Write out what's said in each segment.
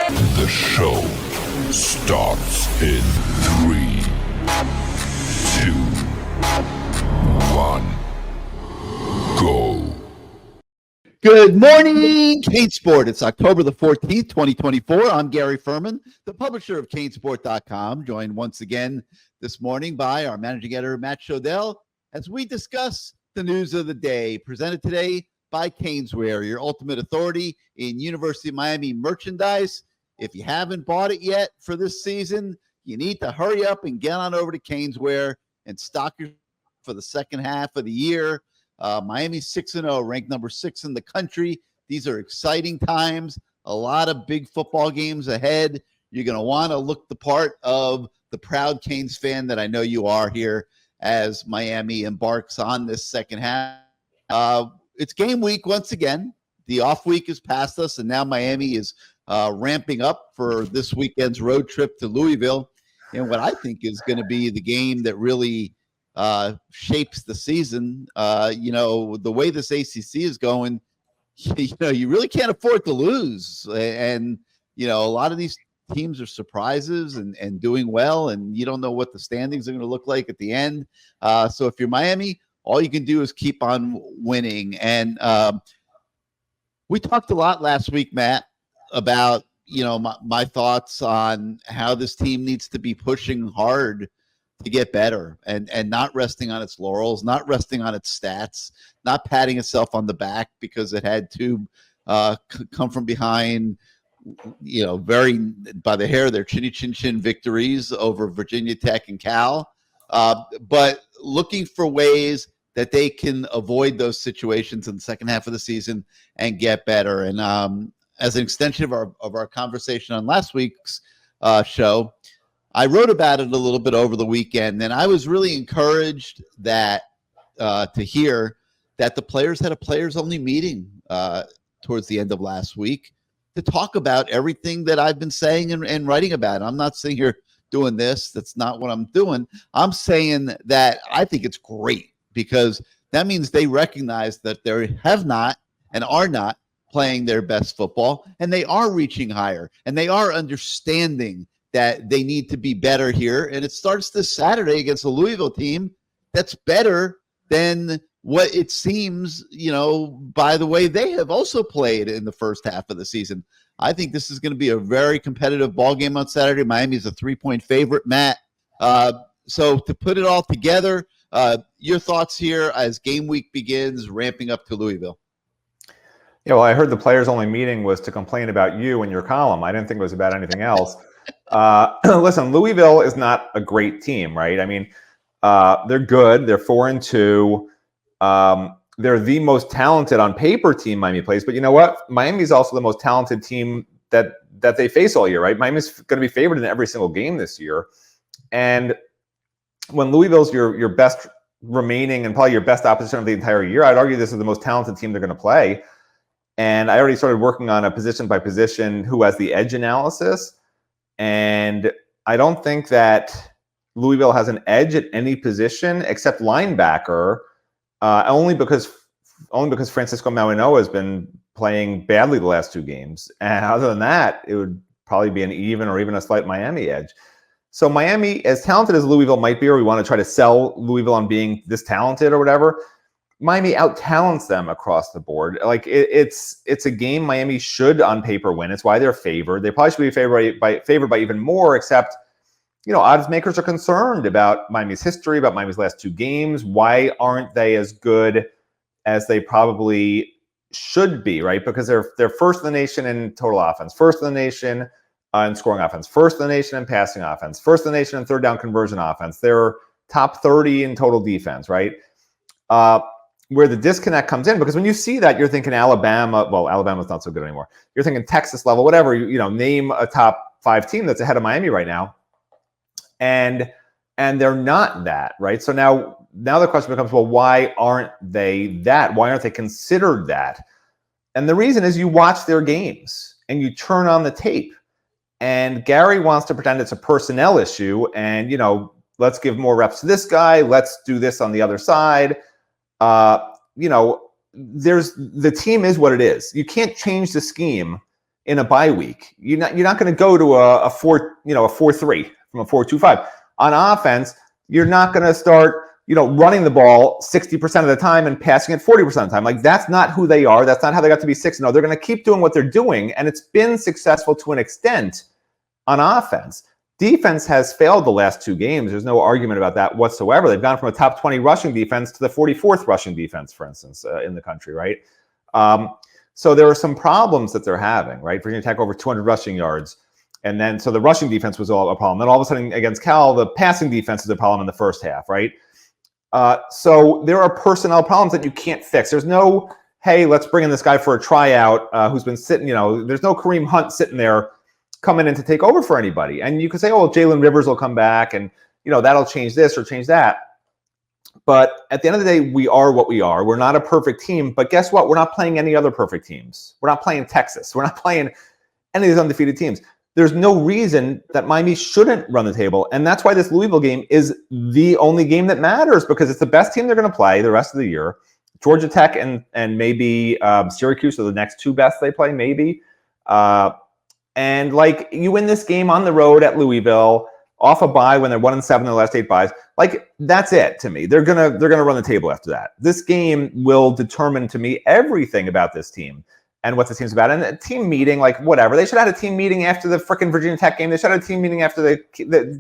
The show starts in 3, 2, 1, go. Good morning, CaneSport. It's October the 14th, 2024. I'm Gary Ferman, the publisher of CaneSport.com, joined once again this morning by our managing editor, Matt Shodell, as we discuss the news of the day, presented today by Caneswear, your ultimate authority in University of Miami merchandise. If you haven't bought it yet for this season, you need to hurry up and get on over to Caneswear and stock your for the second half of the year. Miami's 6-0, ranked number 6 in the country. These are exciting times. A lot of big football games ahead. You're going to want to look the part of the proud Canes fan that I know you are here as Miami embarks on this second half. It's game week once again. The off week is past us, and now Miami is ramping up for this weekend's road trip to Louisville. And what I think is going to be the game that really shapes the season. The way this ACC is going, you really can't afford to lose. And, a lot of these teams are surprises and doing well, and you don't know what the standings are going to look like at the end. So if you're Miami, all you can do is keep on winning. And we talked a lot last week, Matt, about, my thoughts on how this team needs to be pushing hard to get better and not resting on its laurels, not resting on its stats, not patting itself on the back because it had to come from behind, very by the hair of their chinny chin chin victories over Virginia Tech and Cal, but looking for ways that they can avoid those situations in the second half of the season and get better. And as an extension of our conversation on last week's show, I wrote about it a little bit over the weekend, and I was really encouraged that to hear that the players had a players-only meeting towards the end of last week to talk about everything that I've been saying and writing about. I'm not sitting here doing this. That's not what I'm doing. I'm saying that I think it's great because that means they recognize that they have not and are not playing their best football, and they are reaching higher, and they are understanding that they need to be better here. And it starts this Saturday against a Louisville team that's better than what it seems, by the way they have also played in the first half of the season. I think this is going to be a very competitive ball game on Saturday. Miami's a 3-point favorite, Matt. So to put it all together, your thoughts here as game week begins, ramping up to Louisville. Yeah, well, I heard the players-only meeting was to complain about you and your column. I didn't think it was about anything else. Listen, Louisville is not a great team, right? I mean, they're good. They're 4-2. They're the most talented on paper team Miami plays. But you know what? Miami's also the most talented team that they face all year, right? Miami's going to be favored in every single game this year. And when Louisville's your best remaining and probably your best opposition of the entire year, I'd argue this is the most talented team they're going to play. And I already started working on a position by position who has the edge analysis. And I don't think that Louisville has an edge at any position except linebacker, only because Francisco Mauigoa has been playing badly the last 2 games. And other than that, it would probably be an even or even a slight Miami edge. So Miami, as talented as Louisville might be, or we want to try to sell Louisville on being this talented or whatever, Miami out-talents them across the board. Like it's a game Miami should on paper win. It's why they're favored. They probably should be favored by even more, except, odds makers are concerned about Miami's history, about Miami's last 2 games. Why aren't they as good as they probably should be, right? Because they're first in the nation in total offense, first in the nation in scoring offense, first in the nation in passing offense, first in the nation in third down conversion offense. They're top 30 in total defense, right? Where the disconnect comes in, because when you see that, you're thinking Alabama. Well, Alabama's not so good anymore. You're thinking Texas level, whatever. Name a top 5 team that's ahead of Miami right now, and they're not that, right? So now the question becomes, well, why aren't they that? Why aren't they considered that? And the reason is you watch their games and you turn on the tape, and Gary wants to pretend it's a personnel issue, and let's give more reps to this guy. Let's do this on the other side. There's the team is what it is. You can't change the scheme in a bye week. You're not going to go to a 4-3 from a 4-2-5. On offense, you're not going to start running the ball 60% of the time and passing it 40% of the time. Like, that's not who they are. That's not how they got to be 6-0. They're going to keep doing what they're doing, and it's been successful to an extent on offense. Defense has failed the last 2 games. There's no argument about that whatsoever. They've gone from a top 20 rushing defense to the 44th rushing defense, for instance, in the country, right? So there are some problems that they're having, right? Virginia Tech over 200 rushing yards. And then, so the rushing defense was all a problem. Then all of a sudden against Cal, the passing defense is a problem in the first half, right? So there are personnel problems that you can't fix. There's no, hey, let's bring in this guy for a tryout who's been sitting, there's no Kareem Hunt sitting there coming in to take over for anybody. And you could say, oh, Jalen Rivers will come back and, that'll change this or change that. But at the end of the day, we are what we are. We're not a perfect team. But guess what? We're not playing any other perfect teams. We're not playing Texas. We're not playing any of these undefeated teams. There's no reason that Miami shouldn't run the table. And that's why this Louisville game is the only game that matters, because it's the best team they're going to play the rest of the year. Georgia Tech and maybe Syracuse are the next 2 best they play, maybe. And like, you win this game on the road at Louisville, off a bye when they're 1-7 in their last 8 byes. Like, that's it to me. They're gonna run the table after that. This game will determine to me everything about this team and what this team's about. And a team meeting, like, whatever. They should have had a team meeting after the freaking Virginia Tech game. They should have had a team meeting after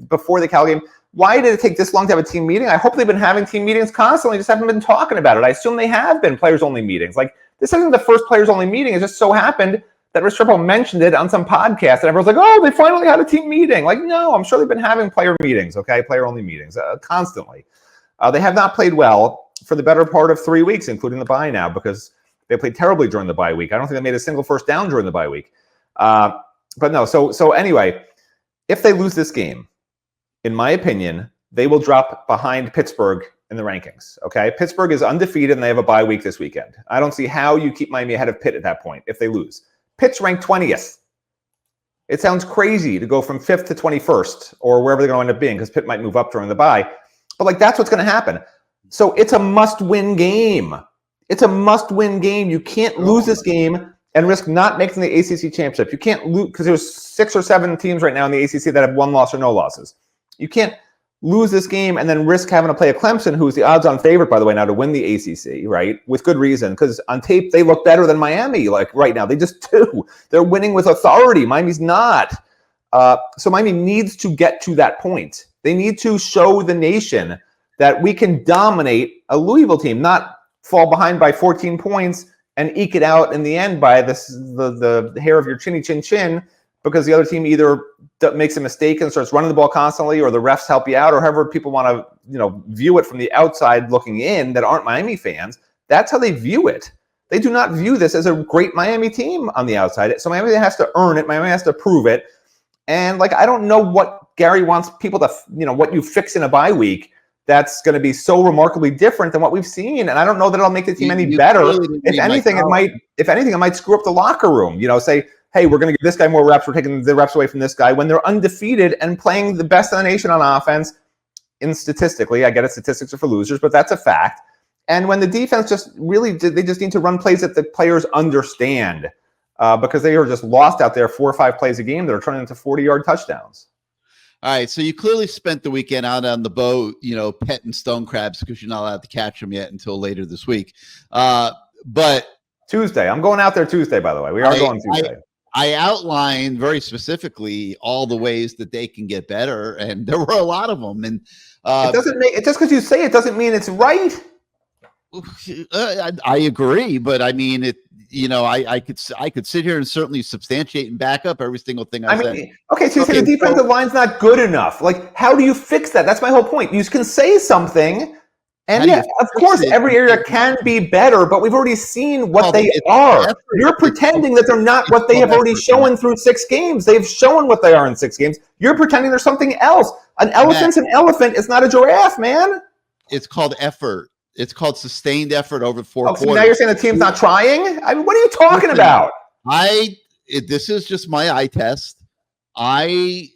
before the Cal game. Why did it take this long to have a team meeting? I hope they've been having team meetings constantly, just haven't been talking about it. I assume they have been players-only meetings. Like, this isn't the first players-only meeting. It just so happened that Restrepo mentioned it on some podcast, and everyone's like, oh, they finally had a team meeting. Like, no, I'm sure they've been having player meetings, okay? Player-only meetings, constantly. They have not played well for the better part of 3 weeks, including the bye now, because they played terribly during the bye week. I don't think they made a single first down during the bye week. But no, so anyway, if they lose this game, in my opinion, they will drop behind Pittsburgh in the rankings, okay? Pittsburgh is undefeated, and they have a bye week this weekend. I don't see how you keep Miami ahead of Pitt at that point if they lose. Pitt's ranked 20th. It sounds crazy to go from 5th to 21st or wherever they're going to end up being, because Pitt might move up during the bye. But, like, that's what's going to happen. So it's a must-win game. It's a must-win game. You can't lose this game and risk not making the ACC championship. You can't lose, because there's 6 or 7 teams right now in the ACC that have 1 loss or no losses. You can't lose this game and then risk having to play a Clemson, who's the odds-on favorite, by the way, now to win the ACC, right? With good reason, because on tape, they look better than Miami, like, right now. They just do. They're winning with authority. Miami's not. So Miami needs to get to that point. They need to show the nation that we can dominate a Louisville team, not fall behind by 14 points and eke it out in the end by the hair of your chinny chin chin, because the other team either makes a mistake and starts running the ball constantly, or the refs help you out, or however people want to view it from the outside looking in that aren't Miami fans. That's how they view it. They do not view this as a great Miami team on the outside. So Miami has to earn it. Miami has to prove it. And, like, I don't know what Gary wants people to, what you fix in a bye week that's going to be so remarkably different than what we've seen. And I don't know that it'll make the team any better. If anything, it might screw up the locker room. Say, hey, we're going to give this guy more reps. We're taking the reps away from this guy, when they're undefeated and playing the best in the nation on offense. Statistically, I get it, statistics are for losers, but that's a fact. And when the defense they just need to run plays that the players understand, because they are just lost out there 4 or 5 plays a game that are turning into 40-yard touchdowns. All right, so you clearly spent the weekend out on the boat, petting stone crabs, because you're not allowed to catch them yet until later this week. But Tuesday, I'm going out there Tuesday, by the way. We are going Tuesday. I outlined very specifically all the ways that they can get better, and there were a lot of them. And it doesn't make it, just because you say it doesn't mean it's right. I agree, but I mean it. I could sit here and certainly substantiate and back up every single thing I said. Okay, so you say the defensive line's not good enough. Like, how do you fix that? That's my whole point. You can say something. And yeah, of course, every area can be better, but we've already seen what they are. You're pretending that they're not what they have already shown through 6 games. They've shown what they are in 6 games. You're pretending there's something else. An elephant's an elephant. It's not a giraffe, man. It's called effort. It's called sustained effort over 4 quarters. So now you're saying the team's not trying? I mean, what are you talking about? This is just my eye test. I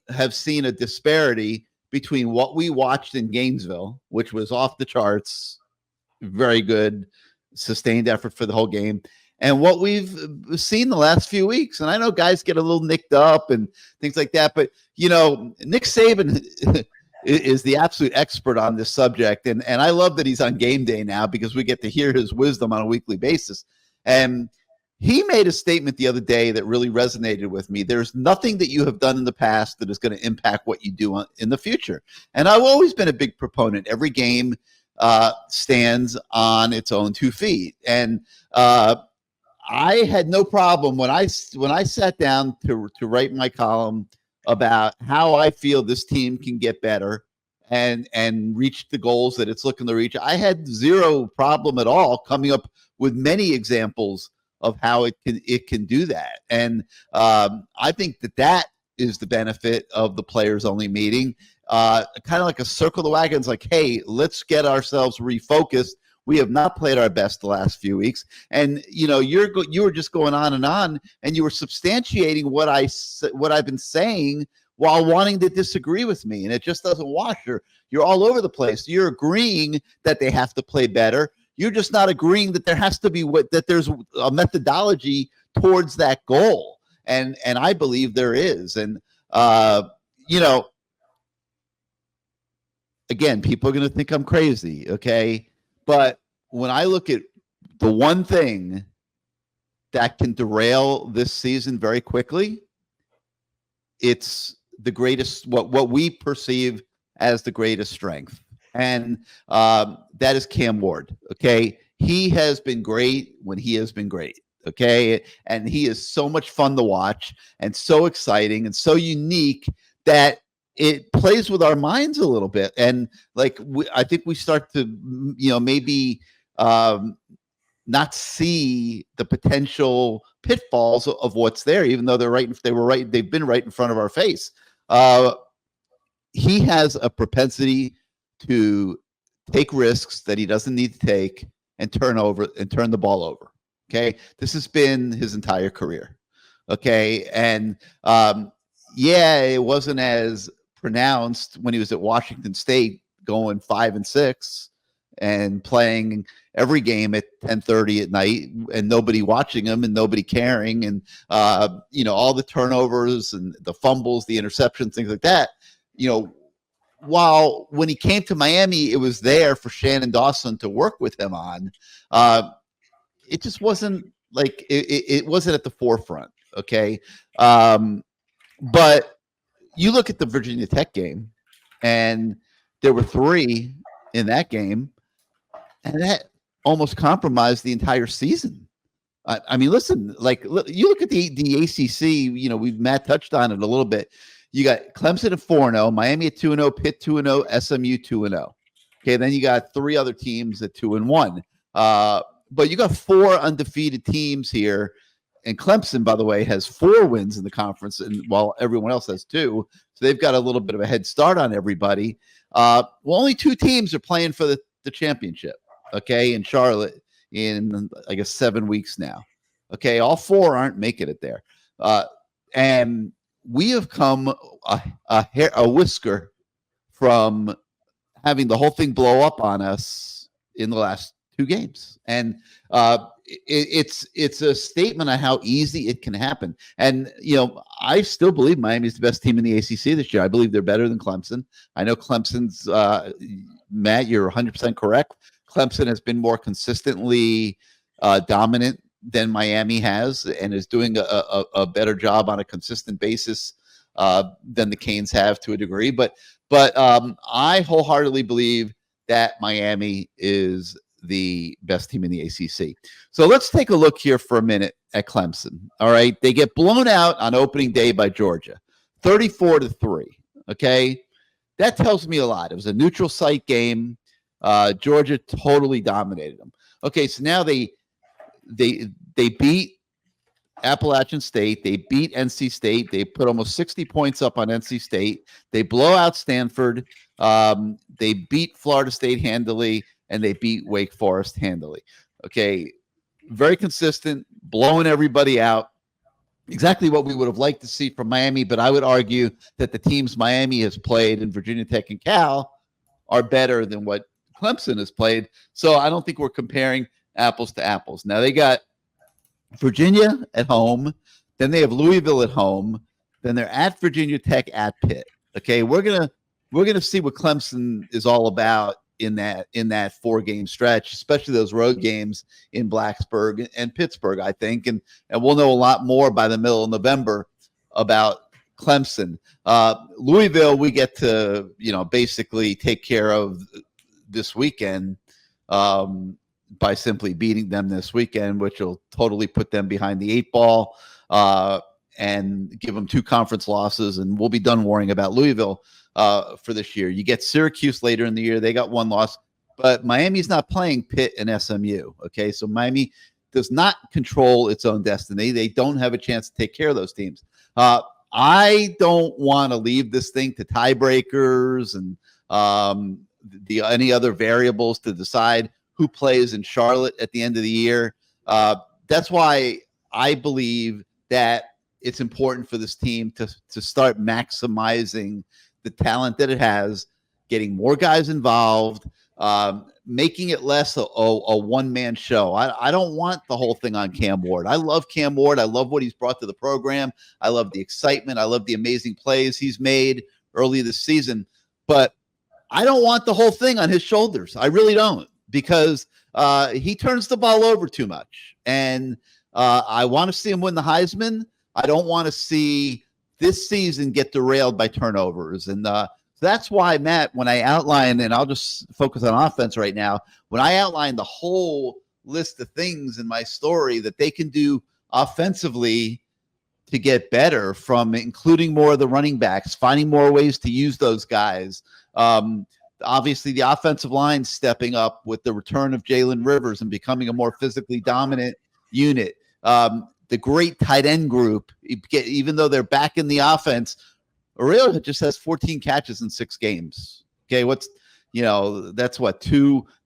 have seen a disparity between what we watched in Gainesville, which was off the charts, very good, sustained effort for the whole game, and what we've seen the last few weeks. And I know guys get a little nicked up and things like that, but Nick Saban is the absolute expert on this subject, and I love that he's on game day now because we get to hear his wisdom on a weekly basis. And he made a statement the other day that really resonated with me. There's nothing that you have done in the past that is going to impact what you do in the future. And I've always been a big proponent. Every game stands on its own 2 feet. And I had no problem when I sat down to write my column about how I feel this team can get better and reach the goals that it's looking to reach. I had zero problem at all coming up with many examples of how it can do that. And I think that is the benefit of the players only meeting. Kind of like a circle of the wagons, like, hey, let's get ourselves refocused. We have not played our best the last few weeks. And, you were just going on, and you were substantiating what I've been saying while wanting to disagree with me. And it just doesn't wash. You're all over the place. You're agreeing that they have to play better. You're just not agreeing that there has to be that there's a methodology towards that goal. And I believe there is. And, again, people are going to think I'm crazy. Okay. But when I look at the one thing that can derail this season very quickly, it's the greatest, what we perceive as the greatest strength. And that is Cam Ward. Okay. He has been great when he has been great. Okay. And he is so much fun to watch and so exciting and so unique that it plays with our minds a little bit. And I think we start to, maybe not see the potential pitfalls of what's there, even though they've been right in front of our face. He has a propensity to take risks that he doesn't need to take and turn the ball over. Okay. This has been his entire career. Okay. And, it wasn't as pronounced when he was at Washington State going 5-6 and playing every game at 10:30 at night and nobody watching him and nobody caring. And, all the turnovers and the fumbles, the interceptions, things like that, while when he came to Miami, it was there for Shannon Dawson to work with him on. It just wasn't it wasn't at the forefront. Okay. But you look at the Virginia Tech game, and there were 3 in that game, and that almost compromised the entire season. I mean, listen, you look at the ACC. Matt touched on it a little bit. You got Clemson at 4-0, Miami at 2-0, Pitt 2-0, SMU 2-0. Okay, then you got 3 other teams at 2-1. But you got 4 undefeated teams here. And Clemson, by the way, has 4 wins in the conference, and while everyone else has 2, so they've got a little bit of a head start on everybody. Only 2 teams are playing for the championship. Okay, in Charlotte in I guess 7 weeks now. Okay, all 4 aren't making it there, and we have come a whisker from having the whole thing blow up on us in the last 2 games, and it's a statement on how easy it can happen. And I still believe Miami's the best team in the ACC this year. I believe they're better than Clemson. I know Clemson's Matt, you're 100% correct. Clemson has been more consistently dominant than Miami has, and is doing a better job on a consistent basis than the Canes have to a degree. But I wholeheartedly believe that Miami is the best team in the ACC. So let's take a look here for a minute at Clemson. All right. They get blown out on opening day by Georgia, 34-3. Okay. That tells me a lot. It was a neutral site game. Georgia totally dominated them. Okay. So now they beat Appalachian State. They beat NC State. They put almost 60 points up on NC State. They blow out Stanford. They beat Florida State handily, and they beat Wake Forest handily. Okay, very consistent, blowing everybody out. Exactly what we would have liked to see from Miami, but I would argue that the teams Miami has played in Virginia Tech and Cal are better than what Clemson has played. So I don't think we're comparing apples to apples. Now they got Virginia at home, then they have Louisville at home, then they're at Virginia Tech at Pitt. Okay, we're gonna see what Clemson is all about in that 4-game stretch, especially those road games in Blacksburg and Pittsburgh, I think, and we'll know a lot more by the middle of November about Clemson. Louisville, we get to basically take care of this weekend by simply beating them this weekend, which will totally put them behind the 8 ball and give them 2 conference losses, and we'll be done worrying about Louisville for this year. You get Syracuse later in the year. They got 1 loss, but Miami's not playing Pitt and SMU. Okay, so Miami does not control its own destiny. They don't have a chance to take care of those teams. I don't want to leave this thing to tiebreakers and any other variables to decide who plays in Charlotte at the end of the year. That's why I believe that it's important for this team to start maximizing the talent that it has, getting more guys involved, making it less a one-man show. I don't want the whole thing on Cam Ward. I love Cam Ward. I love what he's brought to the program. I love the excitement. I love the amazing plays he's made early this season. But I don't want the whole thing on his shoulders. I really don't, because he turns the ball over too much. And I want to see him win the Heisman. I don't want to see this season get derailed by turnovers. And that's why, Matt, when I outline, and I'll just focus on offense right now, when I outline the whole list of things in my story that they can do offensively to get better, from including more of the running backs, finding more ways to use those guys. Obviously, the offensive line stepping up with the return of Jalen Rivers and becoming a more physically dominant unit. The great tight end group, even though they're back in the offense, Aurelio just has 14 catches in 6 games. Okay, that's what,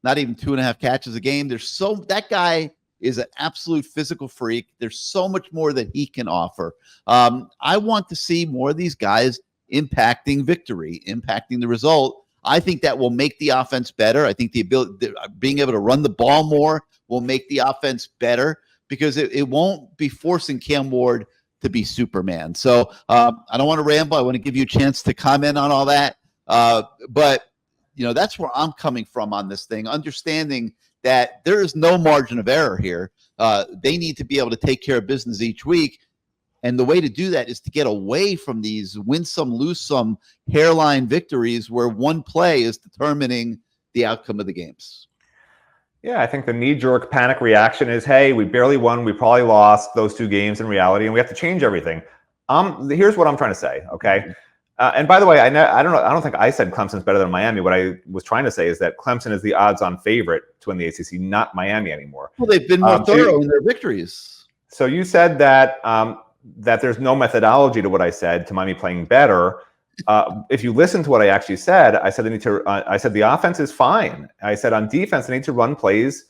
not even 2.5 catches a game. That guy is an absolute physical freak. There's so much more that he can offer. I want to see more of these guys impacting victory, impacting the result. I think that will make the offense better. I think being able to run the ball more will make the offense better, because it won't be forcing Cam Ward to be Superman. So I don't want to ramble. I want to give you a chance to comment on all that. But that's where I'm coming from on this thing, understanding that there is no margin of error here. They need to be able to take care of business each week. And the way to do that is to get away from these win some, lose some hairline victories where one play is determining the outcome of the games. Yeah, I think the knee-jerk panic reaction is, hey, we barely won. We probably lost those 2 games in reality, and we have to change everything. Here's what I'm trying to say, okay? And by the way, I don't think I said Clemson's better than Miami. What I was trying to say is that Clemson is the odds-on favorite to win the ACC, not Miami anymore. Well, they've been more thorough in their victories. So you said that that there's no methodology to what I said, to Miami playing better. If you listen to what I actually said, I said I said the offense is fine. I said on defense, they need to run plays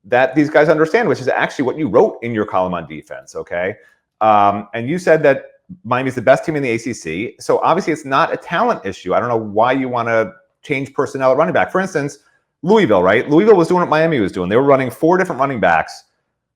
that these guys understand, which is actually what you wrote in your column on defense. Okay, and you said that Miami's the best team in the ACC. So obviously, it's not a talent issue. I don't know why you want to change personnel at running back. For instance, Louisville, right? Louisville was doing what Miami was doing. They were running 4 different running backs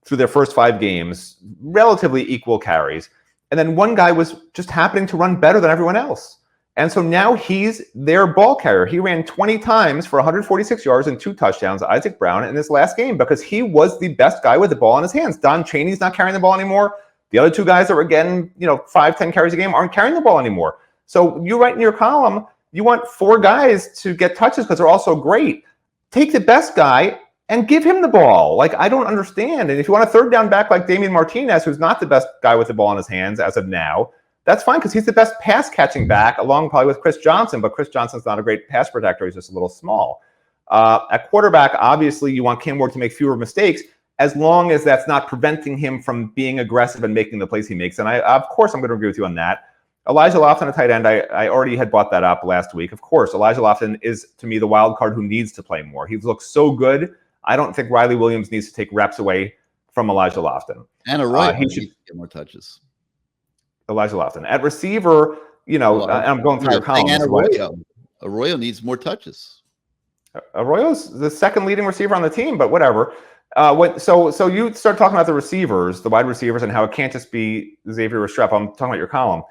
through their first 5 games, relatively equal carries, and then one guy was just happening to run better than everyone else. And so now he's their ball carrier. He ran 20 times for 146 yards and 2 touchdowns, Isaac Brown, in this last game, because he was the best guy with the ball in his hands. Don Chaney's not carrying the ball anymore. The other 2 guys that were getting 5, 10 carries a game aren't carrying the ball anymore. So you write in your column, you want 4 guys to get touches because they're all so great. Take the best guy and give him the ball. Like, I don't understand. And if you want a third down back like Damian Martinez, who's not the best guy with the ball in his hands as of now, that's fine, because he's the best pass catching back, along probably with Chris Johnson, but Chris Johnson's not a great pass protector. He's just a little small. At quarterback, obviously, you want Cam Ward to make fewer mistakes, as long as that's not preventing him from being aggressive and making the plays he makes. And of course, I'm going to agree with you on that. Elijah Lofton, a tight end, I already had brought that up last week. Of course, Elijah Lofton is, to me, the wild card who needs to play more. He looks so good. I don't think Riley Williams needs to take reps away from Elijah Lofton. And he should get more touches. Elijah Lofton. At receiver, I'm going through your column. And Arroyo needs more touches. Arroyo's the second leading receiver on the team, but whatever. So you start talking about the receivers, the wide receivers, and how it can't just be Xavier Restrepo. I'm talking about your column.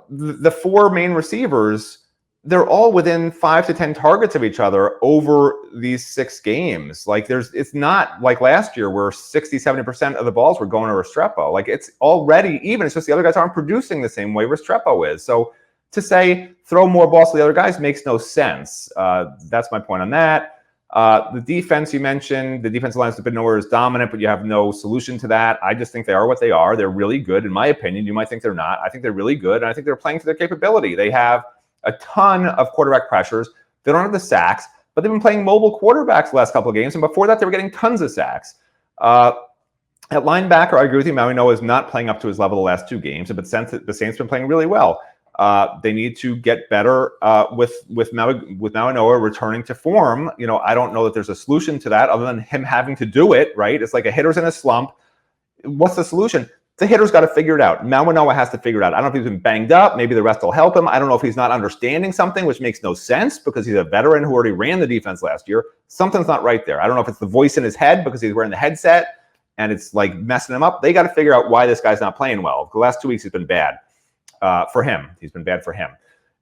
The four main receivers, they're all within 5 to 10 targets of each other over these 6 games. Like it's not like last year where 60-70% of the balls were going to Restrepo. Like it's already even. It's just the other guys aren't producing the same way Restrepo is. So to say throw more balls to the other guys makes no sense. That's my point on that. The defense you mentioned, the defensive lines have been nowhere as dominant, but you have no solution to that. I just think they are what they are. They're really good, in my opinion. You might think they're not. I think they're really good, and I think they're playing to their capability. They have a ton of quarterback pressures. They don't have the sacks, but they've been playing mobile quarterbacks the last couple of games, and before that, they were getting tons of sacks. At linebacker, I agree with you. Maui Noah is not playing up to his level the last 2 games, but since the Saints have been playing really well. They need to get better with Maui Noah returning to form. I don't know that there's a solution to that other than him having to do it, right? It's like a hitter's in a slump. What's the solution? The hitter's got to figure it out. Maui Noah has to figure it out. I don't know if he's been banged up. Maybe the rest will help him. I don't know if he's not understanding something, which makes no sense because he's a veteran who already ran the defense last year. Something's not right there. I don't know if it's the voice in his head because he's wearing the headset and it's like messing him up. They got to figure out why this guy's not playing well. The last 2 weeks he's been bad. For him. He's been bad for him.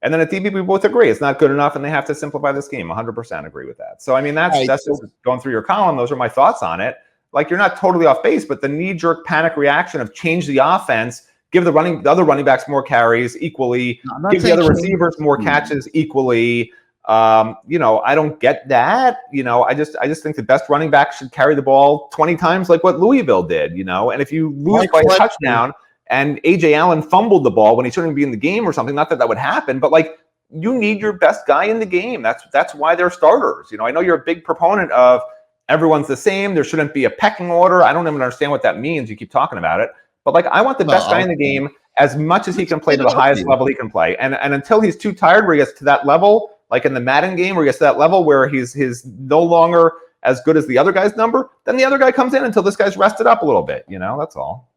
And then at DB, we both agree it's not good enough and they have to simplify this game. 100% agree with that. So, I mean, that's just going through your column. Those are my thoughts on it. Like, you're not totally off base, but the knee-jerk panic reaction of change the offense, give the other running backs more carries equally, give the other receivers more catches equally. I don't get that. I just think the best running back should carry the ball 20 times like what Louisville did, and if you lose by a touchdown, and A.J. Allen fumbled the ball when he shouldn't be in the game or something. Not that would happen, but like you need your best guy in the game. That's why they're starters. I know you're a big proponent of everyone's the same. There shouldn't be a pecking order. I don't even understand what that means. You keep talking about it, but like I want the best guy in the game as much as he can play to the highest level he can play. And until he's too tired where he gets to that level, like in the Madden game where he gets to that level where he's no longer as good as the other guy's number, then the other guy comes in until this guy's rested up a little bit. That's all.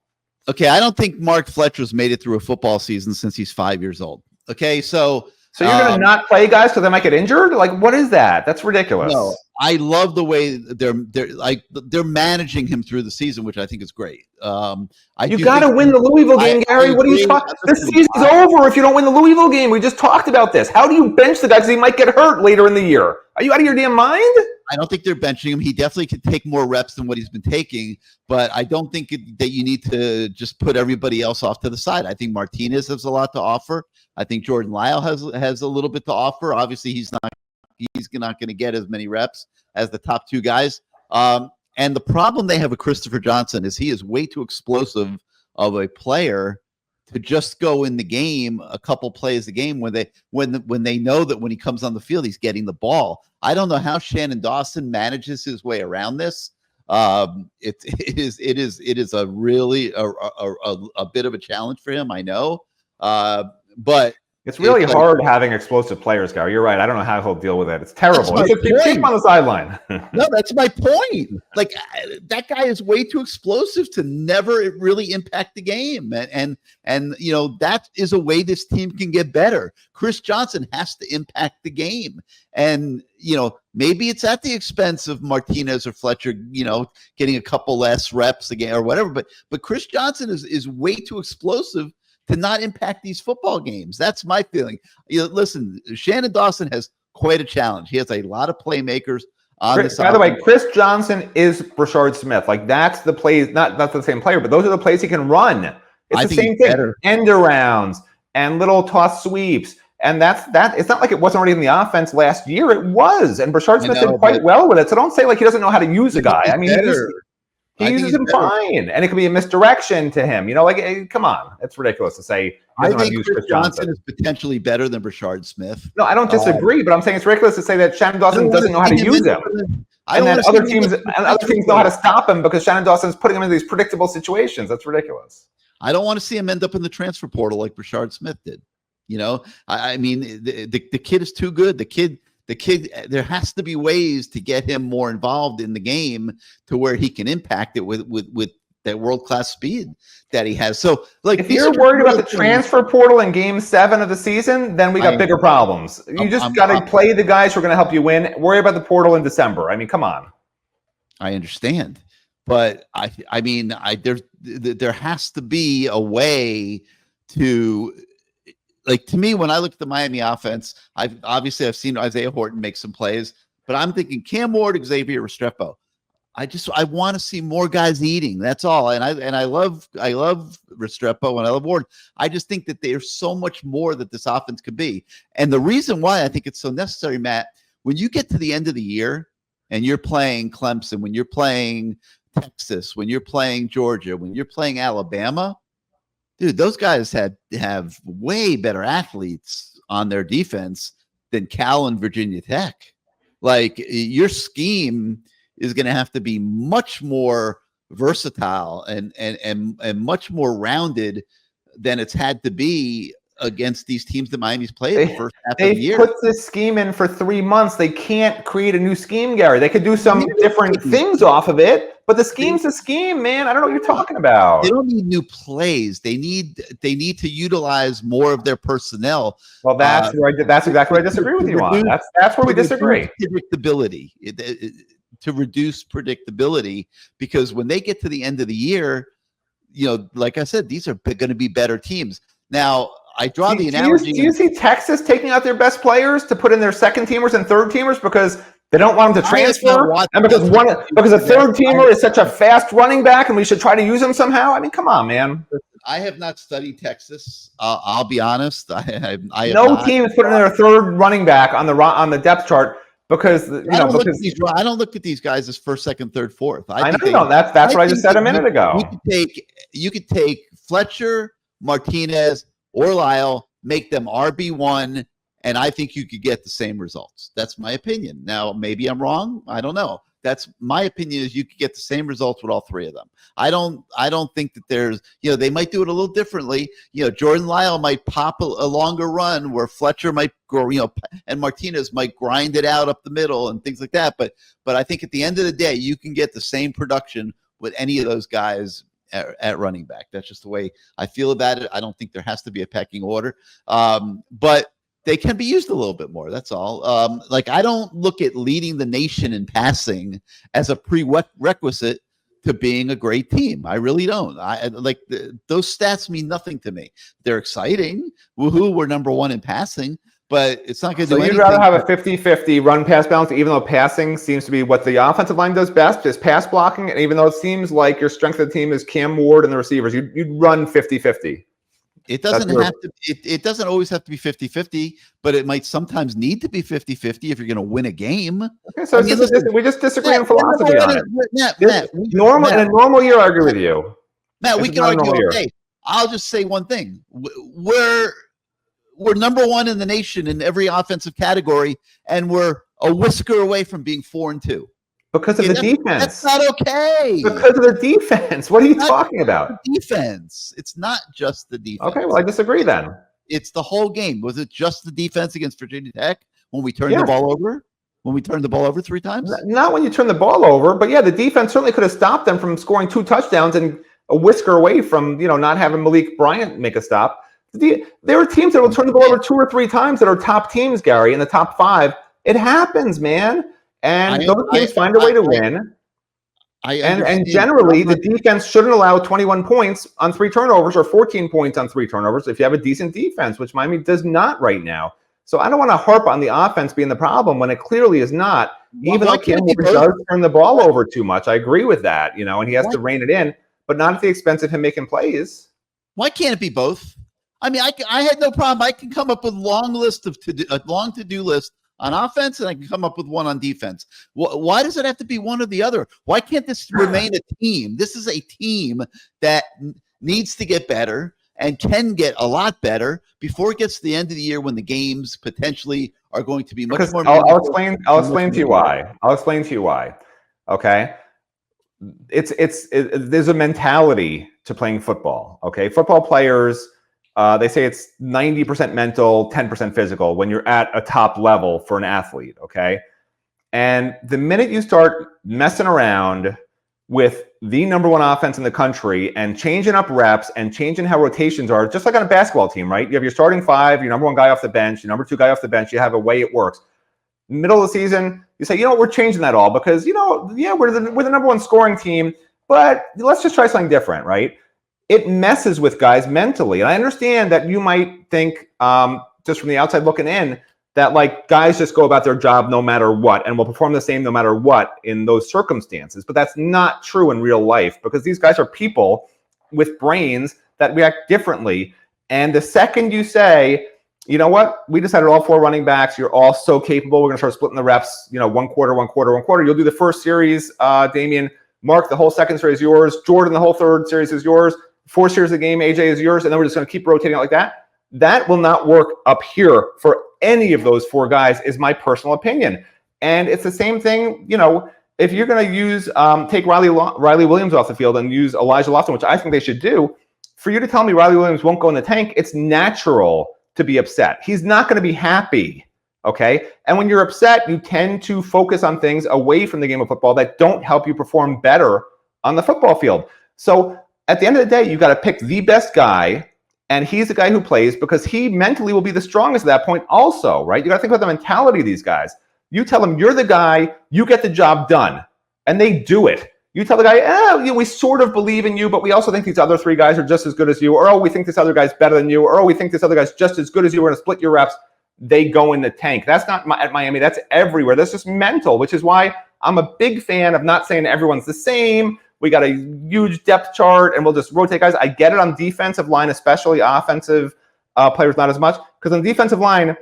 Okay, I don't think Mark Fletcher's made it through a football season since he's 5 years old. Okay, so you're going to not play guys because they might get injured? Like, what is that? That's ridiculous. No, I love the way they're managing him through the season, which I think is great. You got to win the Louisville game, Gary. What are you talking? This season's over if you don't win the Louisville game. We just talked about this. How do you bench the guy because he might get hurt later in the year? Are you out of your damn mind? I don't think they're benching him. He definitely could take more reps than what he's been taking, but I don't think that you need to just put everybody else off to the side. I think Martinez has a lot to offer. I think Jordan Lyle has a little bit to offer. Obviously, he's not going to get as many reps as the top 2 guys. And the problem they have with Christopher Johnson is he is way too explosive of a player to just go in the game a couple plays a game when they know that when he comes on the field he's getting the ball. I don't know how Shannon Dawson manages his way around this. It is a really a bit of a challenge for him. I know, but it's really hard having explosive players, Gary. You're right. I don't know how he'll deal with it. It's terrible. He's keep on the sideline. No, that's my point. Like that guy is way too explosive to never really impact the game. And that is a way this team can get better. Chris Johnson has to impact the game. And, maybe it's at the expense of Martinez or Fletcher, getting a couple less reps again or whatever. But Chris Johnson is way too explosive to not impact these football games. That's my feeling. Listen, Shannon Dawson has quite a challenge. He has a lot of playmakers on this. By the way, Chris Johnson is Rashard Smith. Like that's the plays, not the same player, but those are the plays he can run. It's the same thing. Better. End arounds and little toss sweeps. And that's that. It's not like it wasn't already in the offense last year. It was. And Rashard Smith did quite well with it. So don't say like he doesn't know how to use a guy. I mean, he uses him fine, and it could be a misdirection to him. Come on. It's ridiculous to say I think Chris Johnson is potentially better than Rashard Smith. No, I don't disagree, but I'm saying it's ridiculous to say that Shannon Dawson doesn't know how to use him. And then other teams know how to stop him because Shannon Dawson is putting him in these predictable situations. That's ridiculous. I don't want to see him end up in the transfer portal like Rashard Smith did. I mean, the kid is too good. The kid, there has to be ways to get him more involved in the game to where he can impact it with that world-class speed that he has. So, like, if you're worried about the transfer portal in Game 7 of the season, then we got bigger problems. You just got to play the guys who are going to help you win. Worry about the portal in December. I mean, come on. I understand, but I mean, there has to be a way to, like, to me, when I look at the Miami offense, I've seen Isaiah Horton make some plays, but I'm thinking Cam Ward, Xavier Restrepo. I want to see more guys eating. That's all. And I love Restrepo and I love Ward. I just think that there's so much more that this offense could be. And the reason why I think it's so necessary, Matt, when you get to the end of the year and you're playing Clemson, when you're playing Texas, when you're playing Georgia, when you're playing Alabama, dude, those guys have way better athletes on their defense than Cal and Virginia Tech. Like, your scheme is going to have to be much more versatile and much more rounded than it's had to be against these teams that Miami's played the first half of the year. They put this scheme in for 3 months. They can't create a new scheme, Gary. They could do some different things off of it, but the scheme's a scheme, man. I don't know what you're talking about. They don't need new plays. They need to utilize more of their personnel. Well, that's exactly what I disagree with you on. That's where we disagree. Predictability. To reduce predictability, because when they get to the end of the year, like I said, these are going to be better teams. Now, I draw the analogy. Do you see Texas taking out their best players to put in their second teamers and third teamers because they don't want them to transfer, and because a third teamer is such a fast running back, and we should try to use him somehow? I mean, come on, man. I have not studied Texas. I'll be honest. No team is putting their third running back on the depth chart. Because I don't look at these guys as first, second, third, fourth. That's what I just said a minute ago. You could take Fletcher, Martinez, or Lyle, make them RB1, and I think you could get the same results. That's my opinion. Now, maybe I'm wrong. I don't know. That's my opinion. Is you could get the same results with all three of them. I don't think that there's, they might do it a little differently. Jordan Lyle might pop a longer run where Fletcher might grow, and Martinez might grind it out up the middle and things like that. But I think at the end of the day, you can get the same production with any of those guys at running back. That's just the way I feel about it. I don't think there has to be a pecking order. But they can be used a little bit more. That's all. Like, I don't look at leading the nation in passing as a prerequisite to being a great team. I really don't. Those stats mean nothing to me. They're exciting. Woohoo, we're number one in passing, but it's not going to do anything. So you'd rather have a 50-50 run-pass balance, even though passing seems to be what the offensive line does best, is pass blocking, and even though it seems like your strength of the team is Cam Ward and the receivers, you'd run 50-50. It doesn't always have to be 50-50, but it might sometimes need to be 50-50 if you're going to win a game. Okay, so we just disagree on philosophy on it. Matt, in a normal year, I agree with you. Matt, we can argue all day. I'll just say one thing. We're number one in the nation in every offensive category, and we're a whisker away from being 4-2. Because of the defense. That's not okay. Because of the defense. What are you talking about? Defense. It's not just the defense. Okay, well, I disagree then. It's the whole game. Was it just the defense against Virginia Tech when we turned the ball over? When we turned the ball over 3 times? Not when you turn the ball over, but yeah, the defense certainly could have stopped them from scoring 2 touchdowns and a whisker away from, not having Malik Bryant make a stop. There are teams that will turn the ball over 2 or 3 times that are top teams, Gary, in the top 5. It happens, man. And those teams find a way to win. And generally, the defense shouldn't allow 21 points on 3 turnovers or 14 points on 3 turnovers if you have a decent defense, which Miami does not right now. So I don't want to harp on the offense being the problem when it clearly is not, even though Cam Ward does turn the ball over too much. I agree with that, and he has to rein it in, but not at the expense of him making plays. Why can't it be both? I mean, I had no problem. I can come up with a long to-do list on offense, and I can come up with one on defense. Why does it have to be one or the other? Why can't this remain a team? This is a team that needs to get better and can get a lot better before it gets to the end of the year when the games potentially are going to be much more. I'll explain to you why. I'll explain to you why. Okay. There's a mentality to playing football. Okay. Football players, they say it's 90% mental, 10% physical when you're at a top level for an athlete, okay? And the minute you start messing around with the number 1 offense in the country and changing up reps and changing how rotations are, just like on a basketball team, right? You have your starting 5, your number 1 guy off the bench, your number 2 guy off the bench, you have a way it works. Middle of the season, you say, we're changing that all because, we're the number one scoring team, but let's just try something different, right? It messes with guys mentally. And I understand that you might think, just from the outside looking in, that like guys just go about their job no matter what and will perform the same no matter what in those circumstances. But that's not true in real life because these guys are people with brains that react differently. And the second you say, you know what, we decided all 4 running backs, you're all so capable, we're going to start splitting the reps, one quarter. You'll do the first series, Damian. Mark, the whole second series is yours. Jordan, the whole third series is yours. 4 series of the game, AJ is yours. And then we're just going to keep rotating it like that. That will not work up here for any of those 4 guys, is my personal opinion. And it's the same thing, if you're going to use, take Riley Williams off the field and use Elijah Lofton, which I think they should do, for you to tell me Riley Williams won't go in the tank, it's natural to be upset. He's not going to be happy, okay? And when you're upset, you tend to focus on things away from the game of football that don't help you perform better on the football field. So at the end of the day, you got to pick the best guy, and he's the guy who plays because he mentally will be the strongest at that point also, right? You got to think about the mentality of these guys. You tell them you're the guy, you get the job done, and they do it. You tell the guy, we sort of believe in you, but we also think these other 3 guys are just as good as you, or we think this other guy's better than you, or we think this other guy's just as good as you, we're going to split your reps. They go in the tank. That's not at Miami. That's everywhere. That's just mental, which is why I'm a big fan of not saying everyone's the same. We got a huge depth chart, and we'll just rotate guys. I get it on defensive line, especially offensive players, not as much, because on defensive line,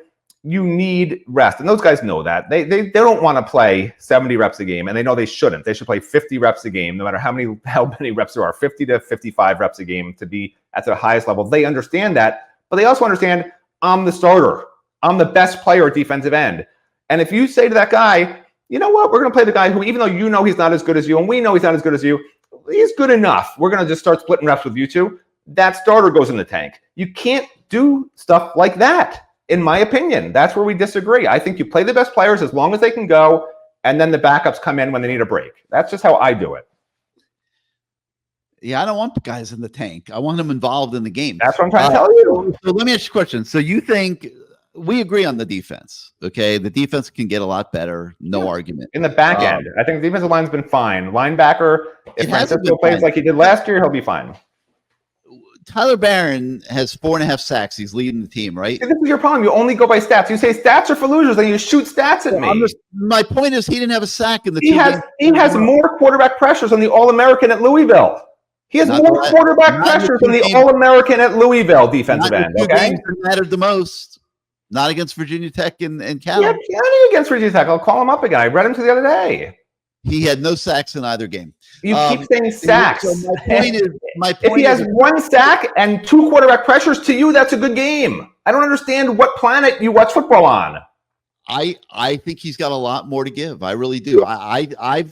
you need rest. And those guys know that. They don't want to play 70 reps a game, and they know they shouldn't. They should play 50 reps a game, no matter how many reps there are, 50 to 55 reps a game to be at their highest level. They understand that, but they also understand I'm the starter. I'm the best player at defensive end. And if you say to that guy, you know what, we're going to play the guy who, even though he's not as good as you, and we know he's not as good as you, he's good enough. We're going to just start splitting reps with you two. That starter goes in the tank. You can't do stuff like that. In my opinion, that's where we disagree. I think you play the best players as long as they can go, and then the backups come in when they need a break. That's just how I do it. Yeah, I don't want the guys in the tank. I want them involved in the game. That's what I'm trying to tell you. So let me ask you a question. So you think we agree on the defense, okay? The defense can get a lot better. No argument. In the back end, I think the defensive line's been fine. Linebacker, if Francisco plays like he did last year, he'll be fine. Tyler Barron has 4.5 sacks. He's leading the team, right? See, this is your problem. You only go by stats. You say stats are for losers, and you shoot stats at me. My point is, he didn't have a sack in the. He has more quarterback pressures than the All-American at Louisville. He has more quarterback pressures than the All-American at Louisville defensive end. Okay, games that mattered the most. Not against Virginia Tech and Cal. Yeah, against Virginia Tech. I'll call him up again. I read him to the other day. He had no sacks in either game. You keep saying sacks. So my point if he has 1 sack and 2 quarterback pressures, to you, that's a good game. I don't understand what planet you watch football on. I think he's got a lot more to give. I really do. I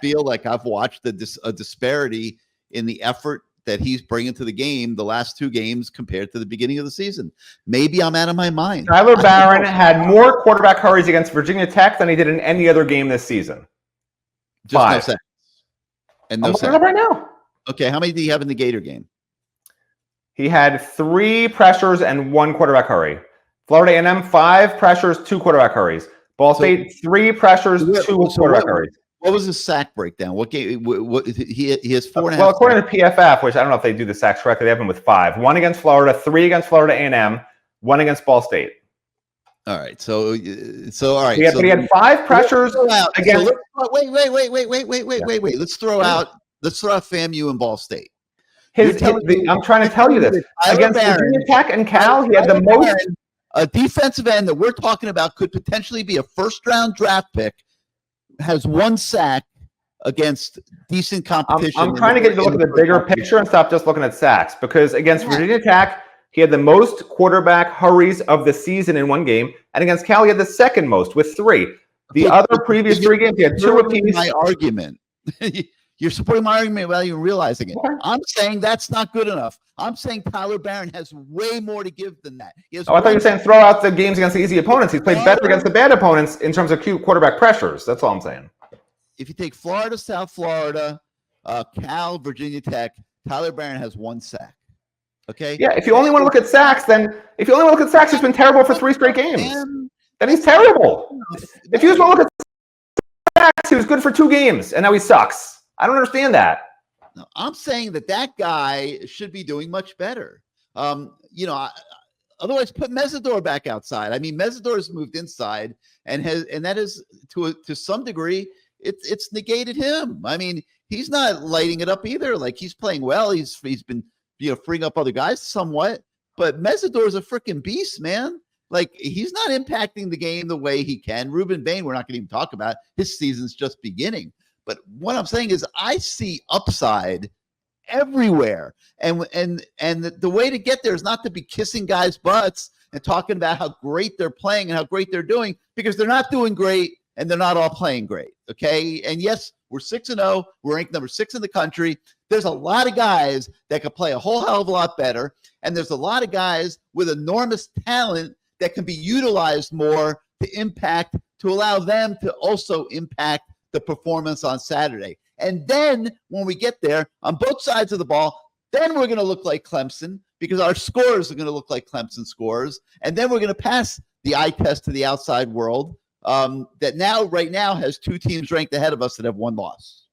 feel like I've watched a disparity in the effort that he's bringing to the game the last 2 games compared to the beginning of the season. Maybe I'm out of my mind. Tyler Barron had more quarterback hurries against Virginia Tech than he did in any other game this season. Just 5. no sacks. And no I'm looking sacks. up right now. Okay, how many do you have in the Gator game? He had 3 pressures and 1 quarterback hurry. Florida A&M, 5 pressures, 2 quarterback hurries. Ball State, 3 pressures, 2 quarterback hurries. What was his sack breakdown? What game? What he has 4.5. Well, according to PFF, which I don't know if they do the sacks correctly, they have him with 5. 1 against Florida, 3 against Florida A&M, 1 against Ball State. All right. So all right. But he had 5 pressures against. Wait. Let's throw out FAMU and Ball State. I'm trying to tell you this. Against Virginia Tech and Cal, he had the most. A defensive end that we're talking about could potentially be a first-round draft pick has 1 sack against decent competition. I'm trying to get you to look at the bigger picture and stop just looking at sacks, because against Virginia Tech, he had the most quarterback hurries of the season in 1 game, and against Cal, he had the second most with 3. The other previous 3 games, he had 2 apiece. My argument. You're supporting my argument without even realizing it. Okay. I'm saying that's not good enough. I'm saying Tyler Barron has way more to give than that. I thought you were saying throw out the games against the easy opponents. He's played better against the bad opponents in terms of quarterback pressures. That's all I'm saying. If you take Florida, South Florida, Cal, Virginia Tech, Tyler Barron has 1 sack. Okay. Yeah. If you only want to look at sacks, he's been terrible for 3 straight games. Then he's terrible. If you just want to look at stats, he was good for 2 games, and now he sucks. I don't understand that. No, I'm saying that guy should be doing much better. Otherwise, put Mesidor back outside. I mean, Mesidor has moved inside, and that is to some degree, it's negated him. I mean, he's not lighting it up either. Like, he's playing well. He's been freeing up other guys somewhat, but Mesidor is a freaking beast, man. Like, he's not impacting the game the way he can. Ruben Bain, we're not going to even talk about. His season's just beginning. But what I'm saying is, I see upside everywhere, and the way to get there is not to be kissing guys' butts and talking about how great they're playing and how great they're doing, because they're not doing great and they're not all playing great. Okay, and yes, we're 6-0. We're ranked number 6 in the country. There's a lot of guys that could play a whole hell of a lot better, and there's a lot of guys with enormous talent that can be utilized more to allow them to also impact the performance on Saturday. And then when we get there on both sides of the ball, then we're going to look like Clemson, because our scores are going to look like Clemson scores. And then we're going to pass the eye test to the outside world that right now has 2 teams ranked ahead of us that have 1 loss.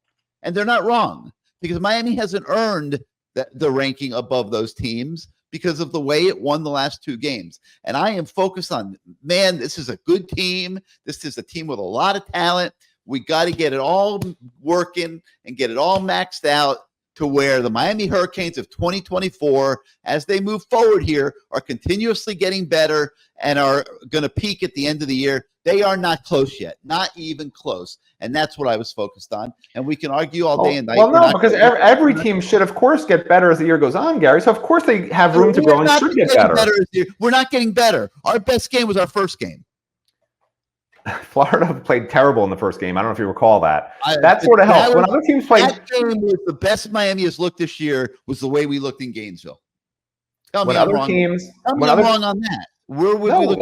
And they're not wrong, because Miami hasn't earned the ranking above those teams because of the way it won the last 2 games. And I am focused on, man, this is a good team. This is a team with a lot of talent. We got to get it all working and get it all maxed out to where the Miami Hurricanes of 2024, as they move forward here, are continuously getting better and are going to peak at the end of the year. They are not close yet, not even close. And that's what I was focused on. And we can argue all day and night. Well, no, because every team should, of course, get better as the year goes on, Gary. So, of course, they have room to grow and should get better. We're not getting better. Our best game was our first game. Florida played terrible in the first game. I don't know if you recall that. That sort of helps. When other teams played, that game was the best Miami has looked this year. Was the way we looked in Gainesville. Tell me I'm wrong on that.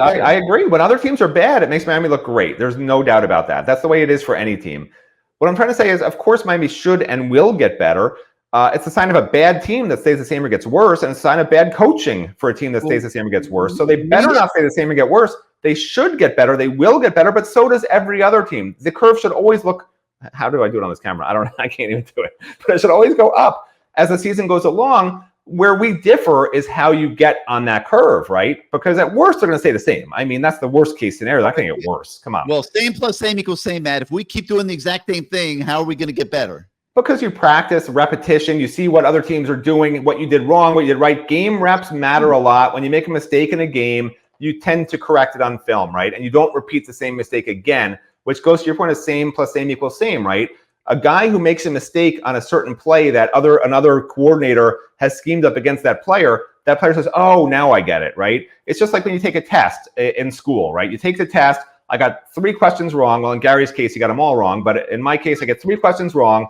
I agree. When other teams are bad, it makes Miami look great. There's no doubt about that. That's the way it is for any team. What I'm trying to say is, of course, Miami should and will get better. It's a sign of a bad team that stays the same or gets worse, and it's a sign of bad coaching for a team that stays the same or gets worse. So they better not stay the same and get worse. They should get better. They will get better, but so does every other team. The curve should always look. How do I do it on this camera? I can't even do it. But it should always go up as the season goes along. Where we differ is how you get on that curve, right? Because at worst, they're going to stay the same. I mean, that's the worst case scenario. That can get worse. Come on. Well, same plus same equals same, Matt. If we keep doing the exact same thing, how are we going to get better? Because you practice repetition, you see what other teams are doing, what you did wrong, what you did right. Game reps matter a lot. When you make a mistake in a game, you tend to correct it on film, right? And you don't repeat the same mistake again, which goes to your point of same plus same equals same, right? A guy who makes a mistake on a certain play that another coordinator has schemed up against that player says, oh, now I get it, right? It's just like when you take a test in school, right? You take the test, I got 3 questions wrong. Well, in Gary's case, he got them all wrong. But in my case, I get 3 questions wrong.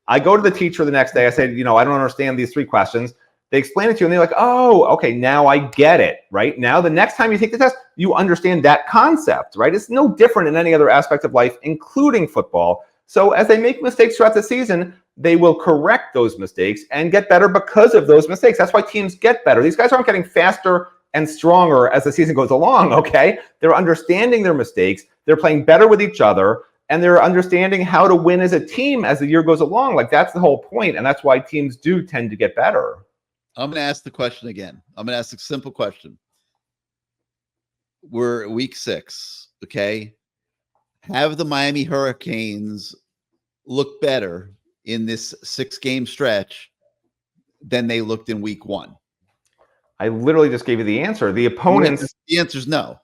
I go to the teacher the next day. I say, I don't understand these 3 questions. They explain it to you, and they're like, oh, okay, now I get it, right? Now, the next time you take the test, you understand that concept, right? It's no different in any other aspect of life, including football. So as they make mistakes throughout the season, they will correct those mistakes and get better because of those mistakes. That's why teams get better. These guys aren't getting faster and stronger as the season goes along, okay? They're understanding their mistakes. They're playing better with each other, and they're understanding how to win as a team as the year goes along. Like, that's the whole point, and that's why teams do tend to get better. I'm going to ask the question again. I'm going to ask a simple question. We're week 6, okay? Have the Miami Hurricanes look better in this 6-game stretch than they looked in week 1? I literally just gave you the answer. The opponents. The answer is no.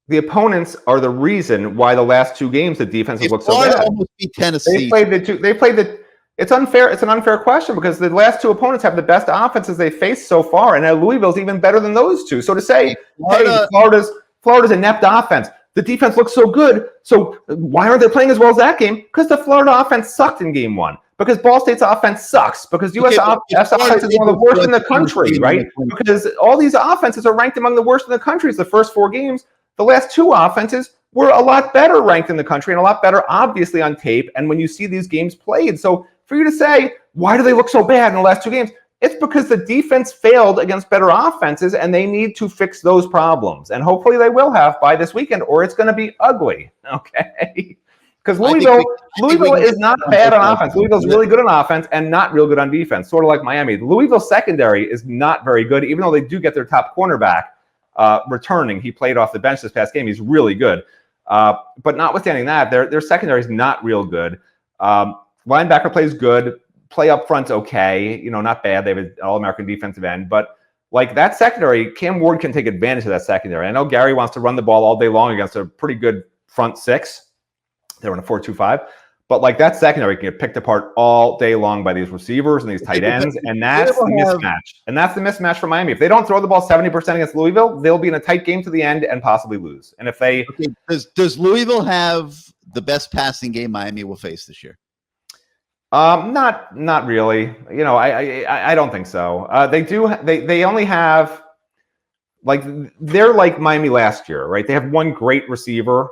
The opponents are the reason why the last 2 games the defense has looked so bad. Almost beat Tennessee. It's unfair. It's an unfair question because the last 2 opponents have the best offenses they faced so far, and now Louisville's even better than those 2. So to say, Florida's inept offense. The defense looks so good. So why aren't they playing as well as that game? Because the Florida offense sucked in game 1. Because Ball State's offense sucks. Because U.S. offense is one of the worst in the country, right? Because all these offenses are ranked among the worst in the country. The first 4 games, the last 2 offenses were a lot better ranked in the country and a lot better, obviously, on tape. And when you see these games played, so for you to say, why do they look so bad in the last 2 games? It's because the defense failed against better offenses, and they need to fix those problems. And hopefully they will have by this weekend, or it's going to be ugly, okay? Because Louisville is not bad on offense. Louisville's really good on offense and not real good on defense, sort of like Miami. Louisville secondary is not very good, even though they do get their top cornerback returning. He played off the bench this past game. He's really good. But notwithstanding that, their secondary is not real good. Linebacker plays good. Play up front's okay. Not bad. They have an All-American defensive end. But like that secondary, Cam Ward can take advantage of that secondary. I know Gary wants to run the ball all day long against a pretty good front six. They're in a 4-2-5. But like that secondary can get picked apart all day long by these receivers and these tight ends. And that's the mismatch. And that's the mismatch for Miami. If they don't throw the ball 70% against Louisville, they'll be in a tight game to the end and possibly lose. And if they does Louisville have the best passing game Miami will face this year? Not really. I don't think so. They do. They only have they're like Miami last year, right? They have one great receiver,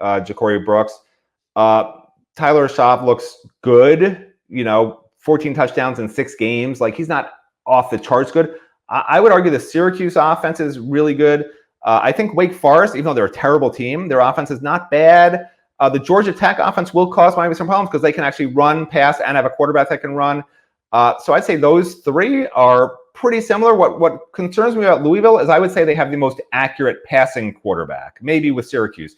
Ja'Cory Brooks. Tyler Schaub looks good. 14 touchdowns in 6 games. Like he's not off the charts good. I would argue the Syracuse offense is really good. I think Wake Forest, even though they're a terrible team, their offense is not bad. The Georgia Tech offense will cause Miami some problems because they can actually run, pass, and have a quarterback that can run. So I'd say those 3 are pretty similar. What concerns me about Louisville is I would say they have the most accurate passing quarterback, maybe with Syracuse.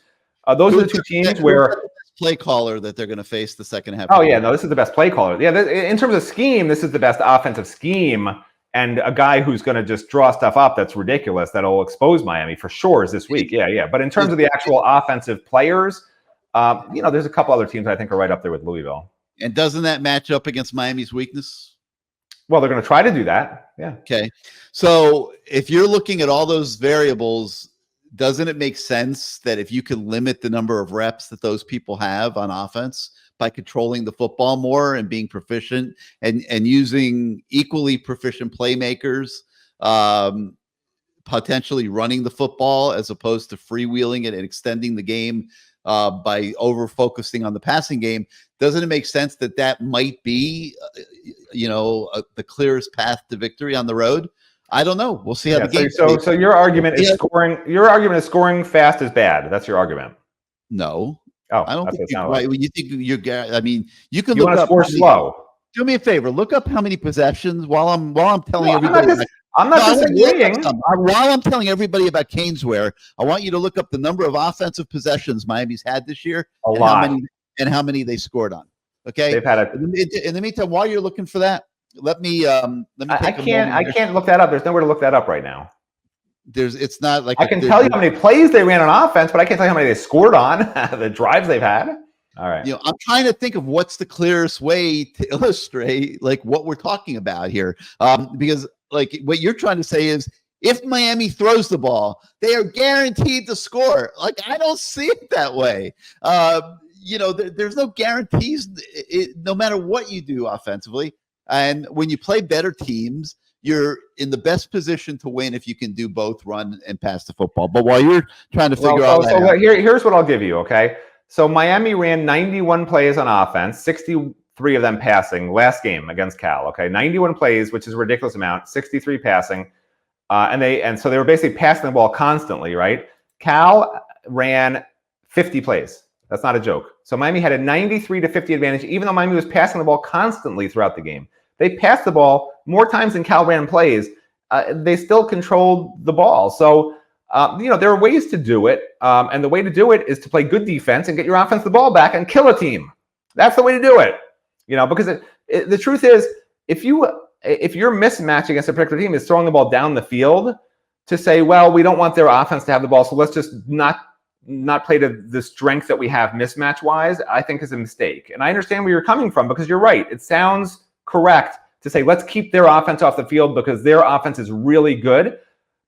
Those are the 2 teams where play caller that they're going to face the second half. Oh yeah, no, this is the best play caller. Yeah, in terms of scheme, this is the best offensive scheme, and a guy who's going to just draw stuff up that's ridiculous that'll expose Miami for sure is this week. Yeah. But in terms of the actual offensive players. There's a couple other teams I think are right up there with Louisville. And doesn't that match up against Miami's weakness? Well, they're going to try to do that. Yeah. Okay. So if you're looking at all those variables, doesn't it make sense that if you can limit the number of reps that those people have on offense by controlling the football more and being proficient and using equally proficient playmakers, potentially running the football as opposed to freewheeling it and extending the game by over-focusing on the passing game, doesn't it make sense that might be, the clearest path to victory on the road? I don't know. We'll see how the game. So your argument is scoring. Your argument is scoring fast is bad. That's your argument. No, I don't think you're right. When you think you're, I mean, you can you look up. Score slow. Do me a favor. Look up how many possessions while I'm telling everybody. I'm not disagreeing. While I'm telling everybody about Canesware, I want you to look up the number of offensive possessions Miami's had this year. A lot. How many they scored on. Okay. They've had in the meantime, while you're looking for that, let me. I can't look that up. There's nowhere to look that up right now. It's not like I can tell you how many plays they ran on offense, but I can't tell you how many they scored on the drives they've had. All right. I'm trying to think of what's the clearest way to illustrate like what we're talking about here. Because like what you're trying to say is if Miami throws the ball, they are guaranteed to score. Like I don't see it that way. There's no guarantees no matter what you do offensively. And when you play better teams, you're in the best position to win if you can do both run and pass the football. But while you're trying to figure out here's what I'll give you, okay? So Miami ran 91 plays on offense, 63 of them passing last game against Cal, okay? 91 plays, which is a ridiculous amount, 63 passing. So they were basically passing the ball constantly, right? Cal ran 50 plays. That's not a joke. So Miami had a 93-50 advantage, even though Miami was passing the ball constantly throughout the game. They passed the ball more times than Cal ran plays. They still controlled the ball. So, there are ways to do it. And the way to do it is to play good defense and get your offense the ball back and kill a team. That's the way to do it. Because the truth is, if your mismatch against a particular team is throwing the ball down the field to say, well, we don't want their offense to have the ball, so let's just not play to the strength that we have mismatch-wise, I think is a mistake. And I understand where you're coming from because you're right. It sounds correct to say, let's keep their offense off the field because their offense is really good.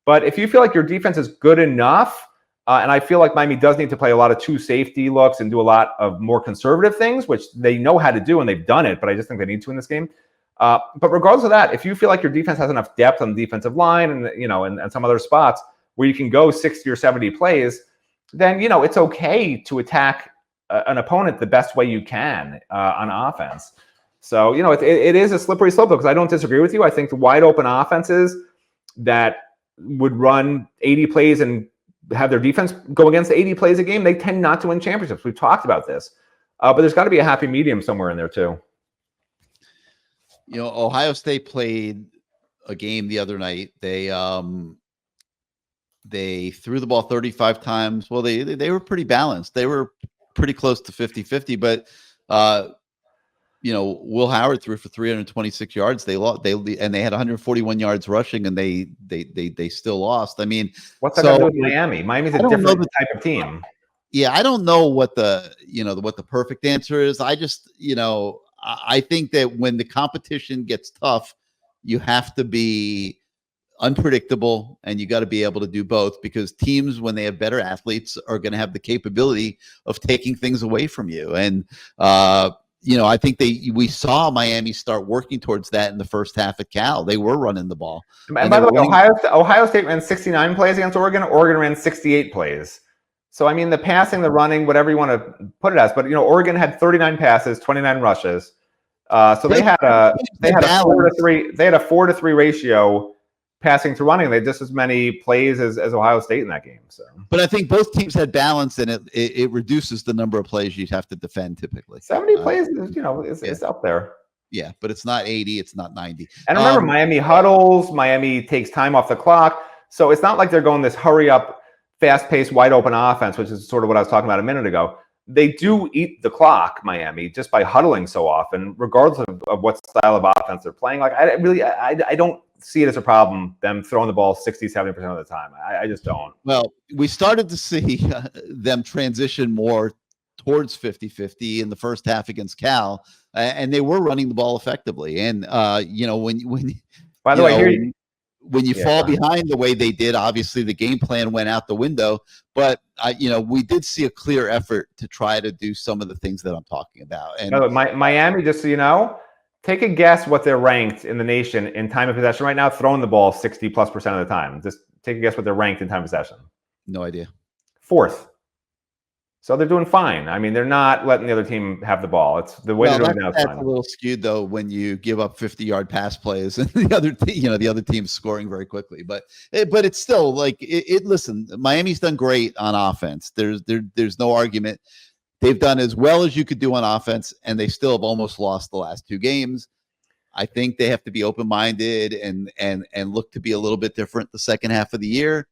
But if you feel like your defense is good enough, and I feel like Miami does need to play a lot of 2 safety looks and do a lot of more conservative things, which they know how to do and they've done it, but I just think they need to in this game. But regardless of that, if you feel like your defense has enough depth on the defensive line and some other spots where you can go 60 or 70 plays, then, it's okay to attack an opponent the best way you can on offense. So, it is a slippery slope, because I don't disagree with you. I think the wide open offenses that would run 80 plays and have their defense go against 80 plays a game, they tend not to win championships. We've talked about this. But there's got to be a happy medium somewhere in there too. Ohio State played a game the other night. They threw the ball 35 times. Well, they were pretty balanced. They were pretty close to 50-50, but Will Howard threw for 326 yards. They lost. They had 141 yards rushing, and they still lost. I mean, what's that got to do with Miami? Miami's a different type of team. Yeah, I don't know what the perfect answer is. I just I think that when the competition gets tough, you have to be unpredictable, and you got to be able to do both, because teams, when they have better athletes, are going to have the capability of taking things away from you. And I think we saw Miami start working towards that in the first half at Cal. They were running the ball. And by the way, Ohio State ran 69 plays against Oregon. Oregon ran 68 plays. So, I mean, the passing, the running, whatever you want to put it as, but Oregon had 39 passes, 29 rushes. So they had a 4-to-3. They had a 4-to-3 ratio passing to running. They had just as many plays as Ohio State in that game. So, but I think both teams had balance, and it reduces the number of plays you'd have to defend typically. 70 plays, is up there. Yeah, but it's not 80, it's not 90. And remember, Miami huddles. Miami takes time off the clock, so it's not like they're going this hurry up, fast-paced, wide-open offense, which is sort of what I was talking about a minute ago. They do eat the clock, Miami, just by huddling so often, regardless of what style of offense they're playing. Like, I don't see it as a problem, them throwing the ball 60-70% of the time. I just don't. Well, we started to see them transition more towards 50-50 in the first half against Cal, and they were running the ball effectively. And when you fall behind the way they did, obviously the game plan went out the window. But we did see a clear effort to try to do some of the things that I'm talking about. And Miami, just so you know, take a guess what they're ranked in the nation in time of possession right now, throwing the ball 60+% of the time. Just take a guess what they're ranked in time of possession. No idea. 4th. So they're doing fine. I mean, they're not letting the other team have the ball. It's the way they're doing now. That's a little skewed though when you give up 50-yard pass plays and the other team's scoring very quickly. But it's still like it. Listen, Miami's done great on offense. There's no argument. They've done as well as you could do on offense, and they still have almost lost the last 2 games. I think they have to be open-minded and look to be a little bit different the second half of the year.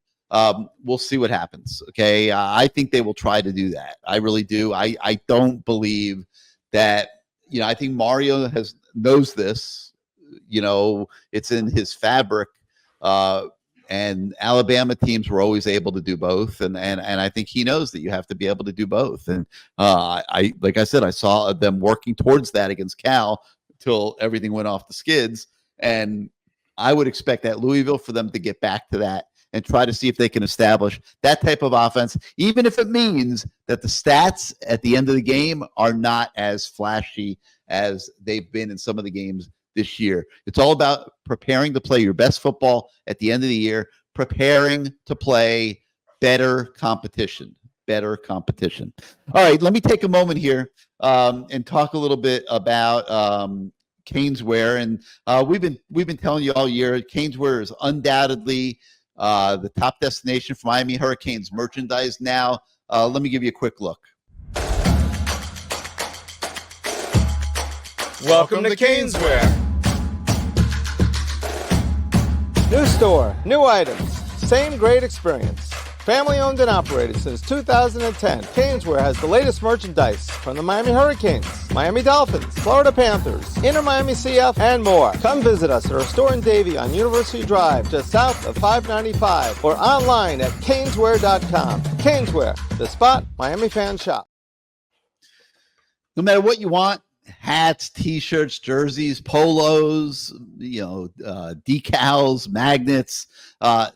We'll see what happens. Okay. I think they will try to do that. I really do. I don't believe that, I think Mario knows this, it's in his fabric. And Alabama teams were always able to do both. And I think he knows that you have to be able to do both. And like I said, I saw them working towards that against Cal until everything went off the skids. And I would expect at Louisville for them to get back to that and try to see if they can establish that type of offense, even if it means that the stats at the end of the game are not as flashy as they've been in some of the games this year. It's all about preparing to play your best football at the end of the year, preparing to play better competition. All right, let me take a moment here and talk a little bit about CaneSport. And we've been telling you all year, CaneSport is undoubtedly the top destination for Miami Hurricanes merchandise now. Let me give you a quick look. Welcome to CaneSport. New store, new items, same great experience. Family owned and operated since 2010, CaneSport has the latest merchandise from the Miami Hurricanes, Miami Dolphins, Florida Panthers, Inter Miami CF, and more. Come visit us at our store in Davie on University Drive, just south of 595, or online at caneswear.com. CaneSport, the spot Miami fans shop. No matter what you want, hats, t-shirts, jerseys, polos, decals, magnets,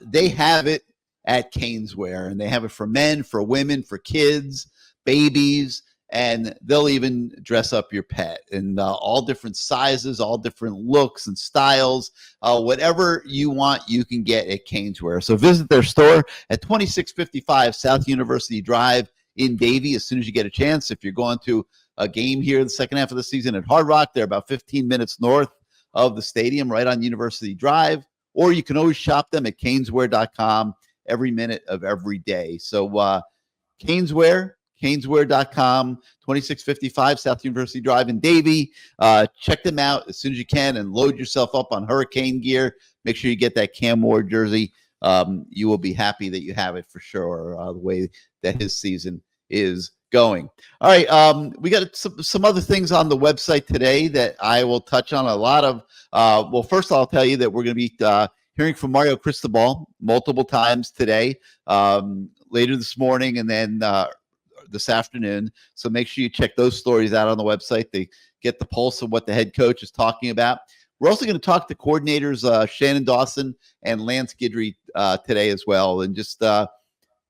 they have it at CaneSport, and they have it for men, for women, for kids, babies, and they'll even dress up your pet in all different sizes, all different looks and styles. Whatever you want, you can get at CaneSport. So visit their store at 2655 South University Drive in Davie as soon as you get a chance. If you're going to a game here the second half of the season at Hard Rock. They're about 15 minutes north of the stadium, right on University Drive. Or you can always shop them at caneswear.com every minute of every day. So caneswear.com, 2655 South University Drive in Davie. Check them out as soon as you can and load yourself up on Hurricane gear. Make sure you get that Cam Ward jersey. You will be happy that you have it for sure, the way that his season is going. All right, we got some other things on the website today that I will touch on. A lot of, well, first I'll tell you that we're going to be hearing from Mario Cristobal multiple times today, later this morning, and then this afternoon. So make sure you check those stories out on the website. They get the pulse of what the head coach is talking about. We're also going to talk to coordinators Shannon Dawson and Lance Guidry today as well, and just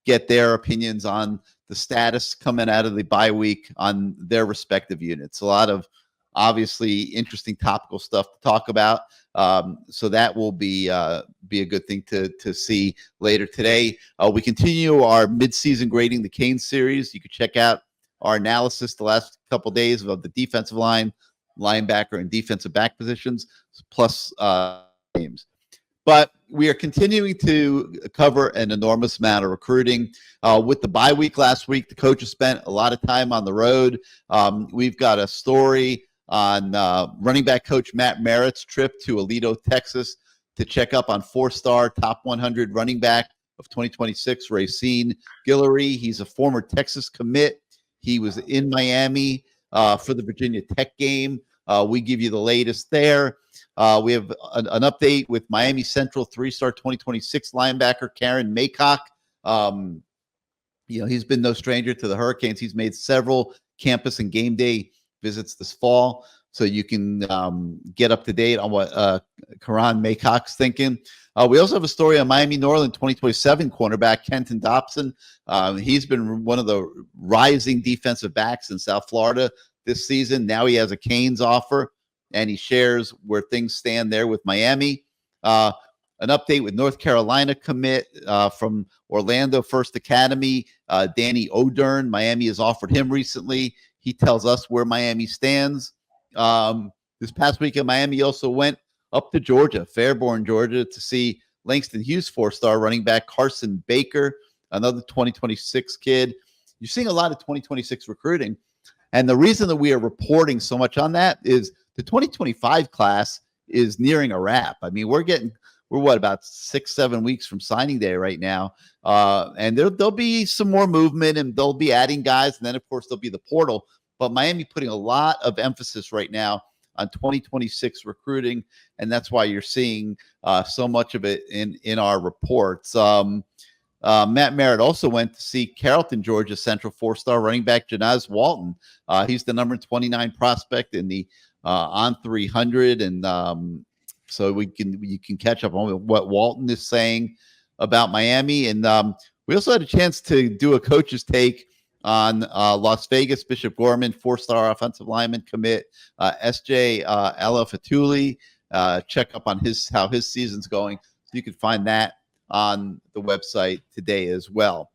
get their opinions on the status coming out of the bye week on their respective units. A lot of obviously interesting topical stuff to talk about. So that will be a good thing to see later today. We continue our midseason grading the Canes series. You can check out our analysis the last couple of days of the defensive line, linebacker, and defensive back positions, plus games. But we are continuing to cover an enormous amount of recruiting. With the bye week last week, the coaches spent a lot of time on the road. We've got a story on running back coach Matt Merritt's trip to Aledo, Texas, to check up on four-star top 100 running back of 2026, Racine Guillory. He's a former Texas commit. He was in Miami for the Virginia Tech game. We give you the latest there. We have an update with Miami Central three-star 2026 linebacker Karen Maycock. He's been no stranger to the Hurricanes. He's made several campus and game day visits this fall, so you can get up to date on what Karan Maycock's thinking. We also have a story on Miami Norland 2027 cornerback Kenton Dobson. He's been one of the rising defensive backs in South Florida this season. Now he has a Canes offer, and he shares where things stand there with Miami. An update with North Carolina commit from Orlando First Academy, Danny O'Dern. Miami has offered him recently. He tells us where Miami stands. This past weekend, Miami also went up to Georgia, Fairborn, Georgia, to see Langston Hughes four-star running back Carson Baker, another 2026 kid. You're seeing a lot of 2026 recruiting. And the reason that we are reporting so much on that is the 2025 class is nearing a wrap. I mean, we're about 6-7 weeks from signing day right now. And there'll be some more movement, and they'll be adding guys. And then, of course, there'll be the portal. But Miami putting a lot of emphasis right now on 2026 recruiting. And that's why you're seeing so much of it in our reports. Matt Merritt also went to see Carrollton, Georgia Central four-star running back Janaz Walton. He's the number 29 prospect in the on 300, and so you can catch up on what Walton is saying about Miami. And we also had a chance to do a coach's take on Las Vegas Bishop Gorman, four-star offensive lineman commit SJ Ella Fatuli. Check up on how his season's going. So you can find that on the website today as well.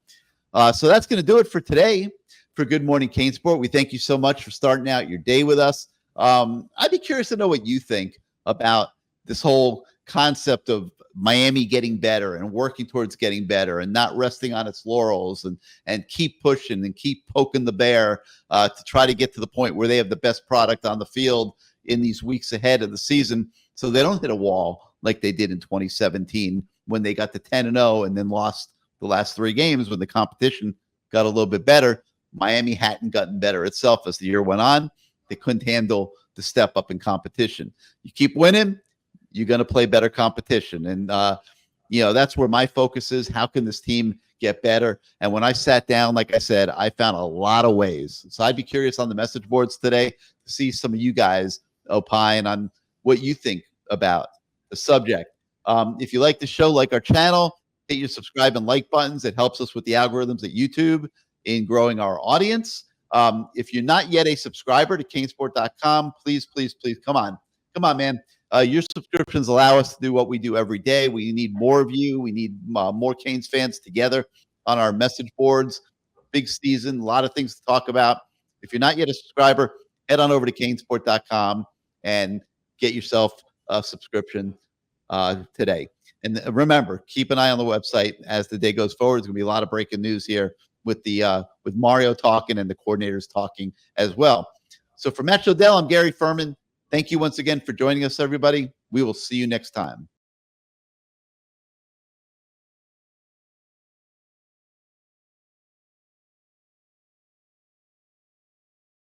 So that's going to do it for today for Good Morning CaneSport. We thank you so much for starting out your day with us. I'd be curious to know what you think about this whole concept of Miami getting better and working towards getting better and not resting on its laurels and keep pushing and keep poking the bear to try to get to the point where they have the best product on the field in these weeks ahead of the season, so they don't hit a wall like they did in 2017 when they got to 10-0 and then lost the last 3 games when the competition got a little bit better. Miami hadn't gotten better itself as the year went on. They couldn't handle the step up in competition. You keep winning, you're going to play better competition. And, that's where my focus is. How can this team get better? And when I sat down, like I said, I found a lot of ways. So I'd be curious on the message boards today to see some of you guys opine on what you think about the subject. If you like the show, like our channel, hit your subscribe and like buttons. It helps us with the algorithms at YouTube in growing our audience. If you're not yet a subscriber to CaneSport.com, please, come on, man. Your subscriptions allow us to do what we do every day. We need more of you. We need more Canes fans together on our message boards. Big season, a lot of things to talk about. If you're not yet a subscriber, head on over to CaneSport.com and get yourself a subscription today. And remember, keep an eye on the website as the day goes forward. There's going to be a lot of breaking news here with with Mario talking and the coordinators talking as well. So for Matt Shodell, I'm Gary Ferman. Thank you once again for joining us, everybody. We will see you next time.